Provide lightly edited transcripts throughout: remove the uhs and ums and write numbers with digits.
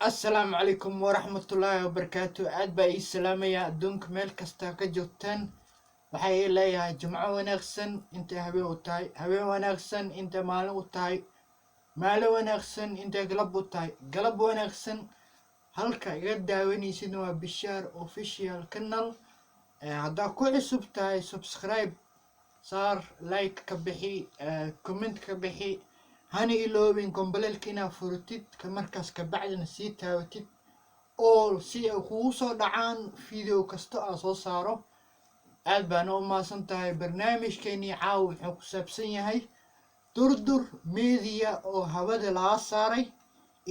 السلام عليكم ورحمة الله وبركاته. عاد باي السلام يا دونك ميل كستا كجوتان waxay leeyahay jumco wanaagsan inta habeen u tahay habeen wanaagsan inta maalin u tahay maalin wanaagsan inta galab u tahay galab wanaagsan halka iga daawanaysid waa Bishaar official channel hadda ku cusub tahay subscribe saar like ka bixi comment ka bixi hani iloobin kombalelkina furtid ka markaas ka bacdina sii taawatid oo si ay kugu soo dhacaan video kasta aan soo saaro aad baan u maasan tahay barnaamijkeeni caaw wuxuu ku saabsan yahay durdur media oo hawada laga saaray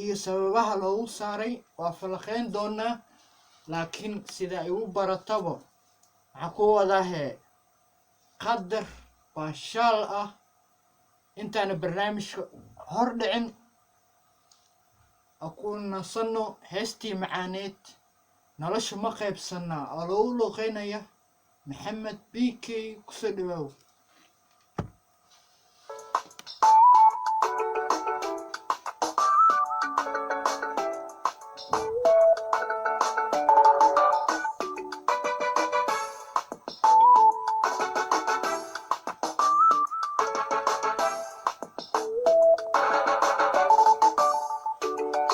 iyo sababaha loogu saaray waa falaqeyn doonaa laakiin sida ay u baratabo waxa ku wadahe qadar baashaal ah intaana barnaamijka hor dhicin akuun nasanno heestii macaaneed nolosha ma qaybsanaa oo lagu luqeynaya محمد بيكي كسدواو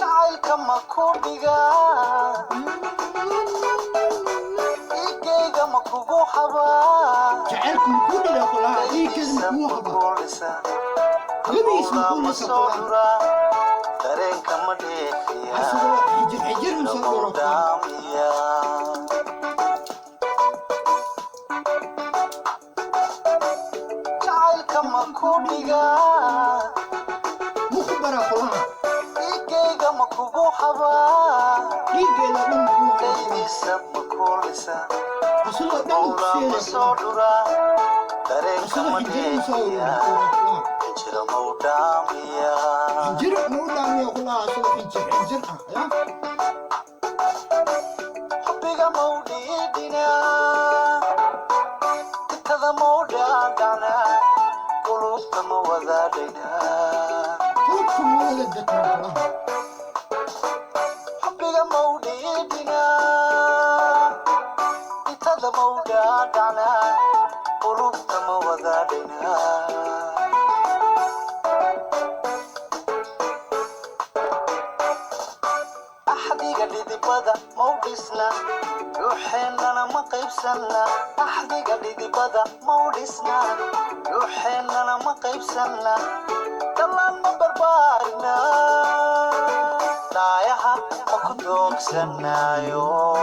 جعلك ما كوبيغا جعلكم كل الأخلاق هي كذا مكوخبة لبي اسمه كل الأخلاق ترين كما ديكيا حجر مصدر جعلك ما كوبيغا مخبرة أخلاق إيجيغا ما كوبوحبا إيجيغا ما كوبوحبا ليدي سب مكولسا أصلا دعوك سيدة أصلا حجر مودامية حجر مودامية أخلاق أصلا حجر حبيغا موديدنا كتذا مودادنا قلوبك موذادنا قلوبكم مولدتنا حبيغا موديدنا كتذا مودادنا قلوبك موذادنا أحديقا لذبادة مودسنا روحينا ما قيبسنا أحديقا لذبادة مودسنا روحينا ما قيبسنا دلان ما بربارنا دايها ما كدوكسنا يو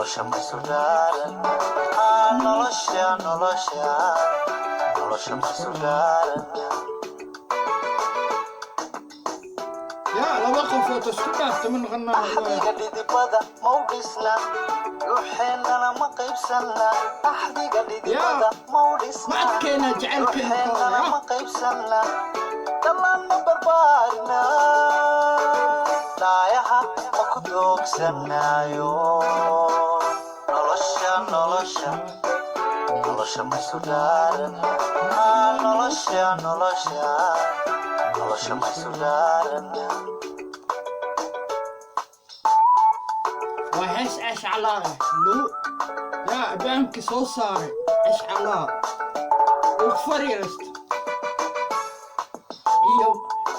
nolosha ma sudaaran nolosha ma sudaaran يا لو وقفت اسكت من غنى أحديقا لذبادة مودسنا روحينا ما قيبسنا أحديقا لذبادة مودسنا ما كينا جعلك روحينا ما قيبسنا دلان ما بربارنا دايها ما كدوكسنا يو nolosha ma sudaaran nolosha ma sudaaran وهيش ايش علاقة لو يا بانك سو صار ايش علاقة وفريرست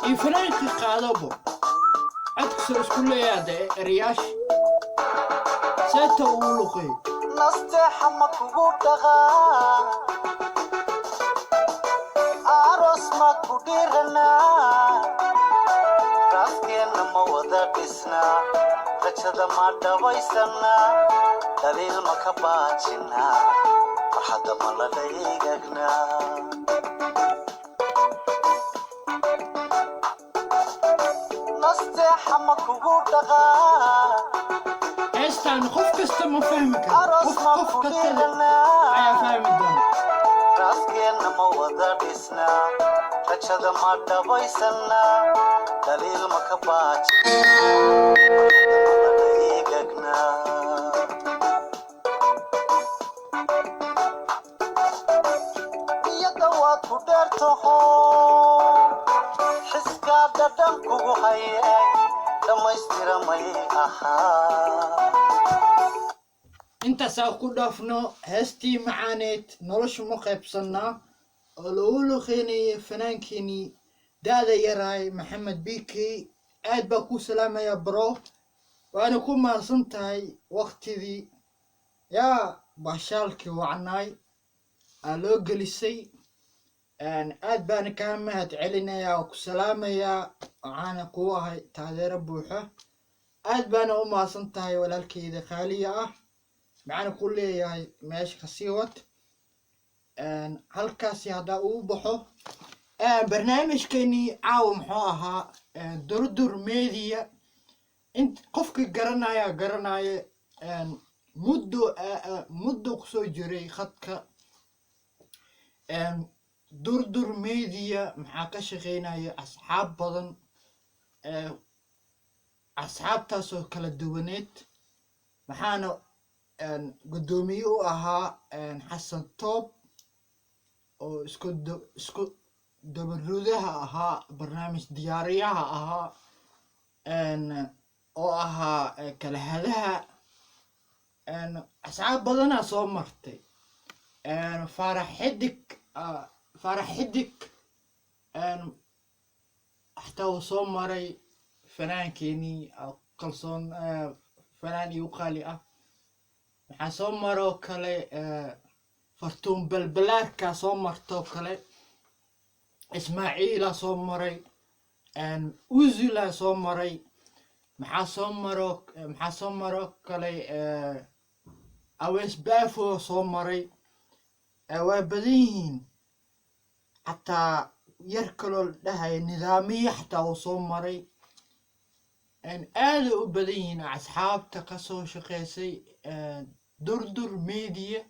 يفرنك قادبو اكسر كل ياده رياش سيتو ولقي nasteexa ma kugu dhaqaa aroos ma ku dhiranaa raaskeenna ma wada dhisnaa rajada ma dhabaysanaa daliil ma ka baajinaa farxadda ma la dhaygagnaa nasteexa ma kugu dhaqaa استنى خوف كسته ما فهمك aroos ma ku يا dhiranaa فاهم الدنيا raaskeenna ma wada dhisnaa rajada ma dhabaysanaa daliil ma ka baajinaagagnaa iyada waad ku dheertaho xiska dhadhan kugu hayay dhammaystiramay ahaa intaas aan ku dhaafno heestii macaaneed noloshu ma qaybsanaa oo lagu luqeynayay fanaankeenii da-da yaraay maxamed bikey aad baa ku salaamayaa bro waana ku mahadsan tahay waqtidii yaa bashaalkii wacnaay aa loo gelisay aad baana kaa mahad celinayaa oo ku salaamayaa waxaana kuu ahay taageero buuxa aad baana u mahadsan tahay walaalkeyda qaaliya ah maxaana ku leeyahay meesha kasii wad halkaasi haddaa uu baxo barnaamijkeenii caawa muxuu ahaa durdur media qofkii garanaya muddo kusoo jiray khadka durdur media maxaa ka shaqeynaya asxaab badan asxaabtaasoo kala duwaneed maxaana guddoomiye u ahaa xasan toob oo isku dabarudaha ahaa barnaamij diyaariyaha ahaa oo ahaa kalahadaha asxaab badanaa soo martay faarax xidig xataa uu soo maray fanaankeenii kalsoon fanaan iyo qaali ah maxaa soo maroo kale fartuun balbalaarkaa soo martoo kale ismaaciilaa soo maray uzilaa soo maray maxaa soo maroo kale awees baafoo soo maray waa badan yihiin xataa yar kaloo la dhahaya nidaamiya xataa uu soo maray aaday u badan yihiin asxaabta kasoo shaqeysay durdur media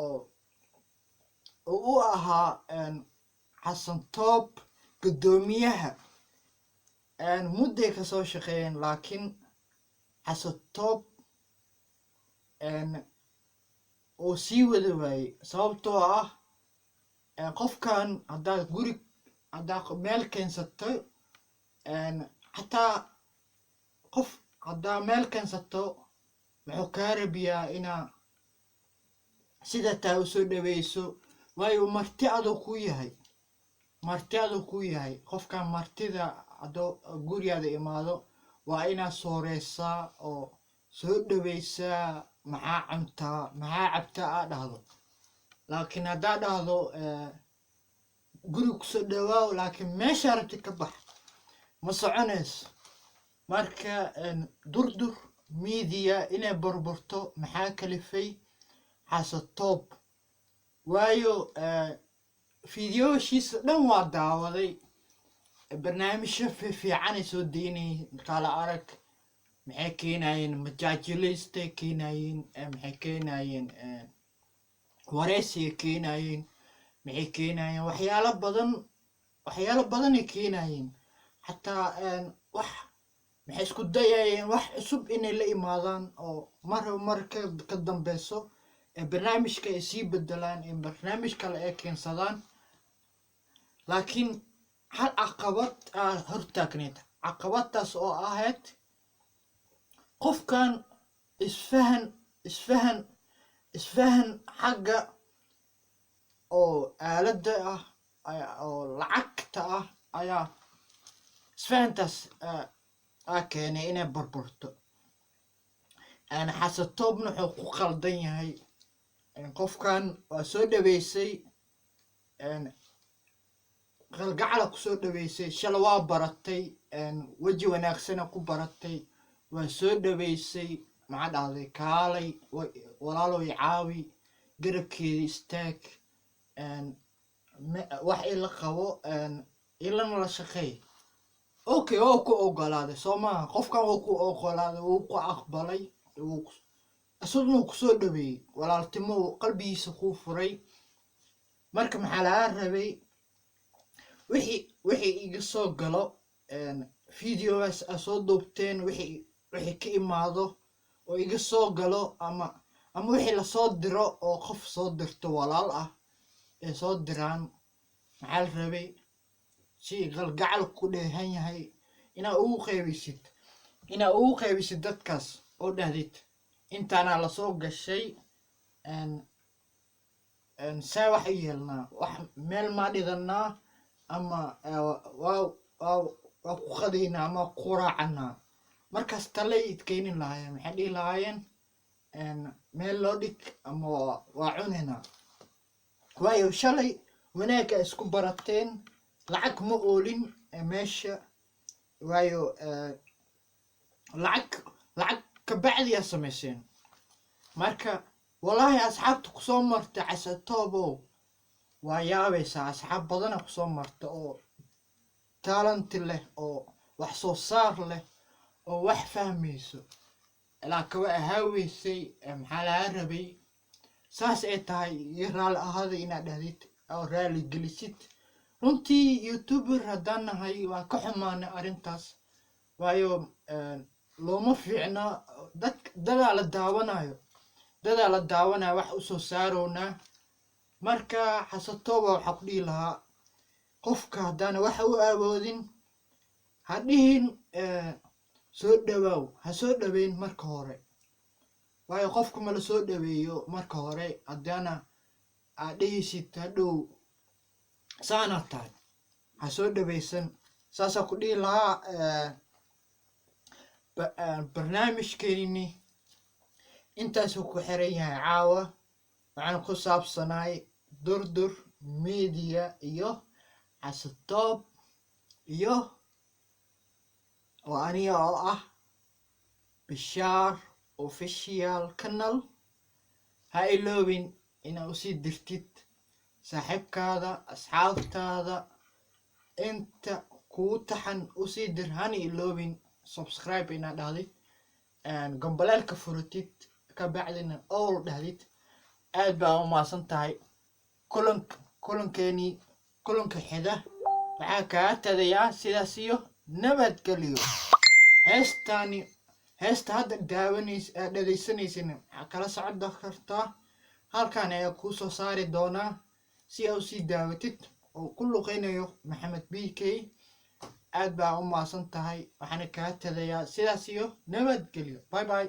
oo u ahaa xasan toob guddoomiyaha mudday kasoo shaqeeyeen laakiin xasan toob oo sii wada waayey sababtoo ah qofkan haddaad meel keensato xataa qof haddaa meel keensato wuxuu kaa rabiyaa inaa sida taa usoo dhaweyso waayo marti aduu ku yahay qofkan martida haddoo gurigaada imaado waa inaad sooreysaa oo soo dhaweysaa maxaa cabtaa aa dhahdo laakiin haddaa dhahdo guri kusoo dhawaaw laakiin meeshaa rabti ka bax ma soconayso marka durdur media inay burburto maxaa kalifay xasan toob waayo fideooshiisa dhan waa daawaday barnaamijyo fiicanay soo daynayeen kala arag maxay keenayeen majaajilaystay keenayeen maxay keenayeen wareysiga keenayeen maxay keenayeen waxyaalo badanay keenayeen xataa maxay isku dayayeen wax cusub inay la imaadaan oo mar ka dambeyso barnaamijka ay sii bedelaan barnaamij kale ay keensadaan laakiin hal caqabad aa hortaagneyd caqabadaas oo ahayd qofkan isfahan xagga oo aalada ah oo lacagta ah ayaa isfahantaas keenay inay burburto xasan toobna wuxuu ku qaldan yahay qofkan waa soo dhaweysay qalgacala kusoo dhaweysay shala waa baratay weji wanaagsana ku baratay waa soo dhaweysay maxaa dhahday kaalay walaalow caawi garabkeeda istaag wax ila qabo ilana la shaqeey okay oo ku ogolaaday soo maaha qofkan wuu ku ogolaaday wuu ku aqbalay isaguna kusoo dhaweeyey walaaltimo qalbigiisa kuu furay marka maxaa laga rabay wixii iga soo galo videogaas aa soo duubteen wixii ka imaado oo iga soo galo ama wixii lasoo diro oo qof soo dirto walaal ah ee soo diraan maxaa la rabay si qalgacal ku dheehan yahay inaa ugu qeybisid dadkaas oo dhahdid intaana lasoo gashay see wax u yeelnaa wax meel maa dhiganaa ama waa ku qadaynaa ama ku raacanaa markaas talay idkeynin lahaayeen maxay dhihi lahaayeen meel loo dhig ama waa cunaynaa waayo shalay wanaagga isku barateen lacag ma oolin meesha waayo lacag kabacdiyaa samayseen marka wallaahi asxaabta kusoo marta casatoobow waa yaabaysaa asxaab badana kusoo marta oo taalanti leh oo wax soo saar leh oo wax fahmayso ilaa kawa ahaaweysay maxaa laga rabay saas ay tahay iyo raali ahaada inaad dhahdid oo raali gelisid runtii youtuber haddaan nahay waa ka xumaanay arrintaas waayo looma fiicna dadaa la daawanayo wax usoo saarownaa marka xasatooba waxaa ku dhihi lahaa qofka haddaana waxa u awoodin ha dhihin soo dhawaaw ha soo dhaweyn marka hore waayo qofku ma la soo dhaweeyo marka hore haddaana aad dhehaysid hadhow saana tahay ha soo dhawaysan saasaa ku dhihi lahaa barnaamijkeeni intaasuu ku xiran yahay caawa waxaan ku saabsanaay durdur media iyo xasatoob iyo oo aniga oo ah bishaar official canal ha iloobin inaa usii dirtid saaxiibkaada asxaabtaada inta kuu taxan usii dir hana iloobin subscribe inaad dhahdid gambaleelka furatid ka bacdina all dhahdid aad baa u maasan tahay kulanka xida waxaa kaa tadayaa sidaas iyo nabadgelyo heesta hadda dhagaysanaysin waxaa kala socda kartaa halkan ayaa kuu soo saari doonaa si aa usii daawatid oo ku luqeynayo maxamed BK aad baa u maasan tahay waxaana kaa tadayaa sidaas iyo nabadgelyo bye bye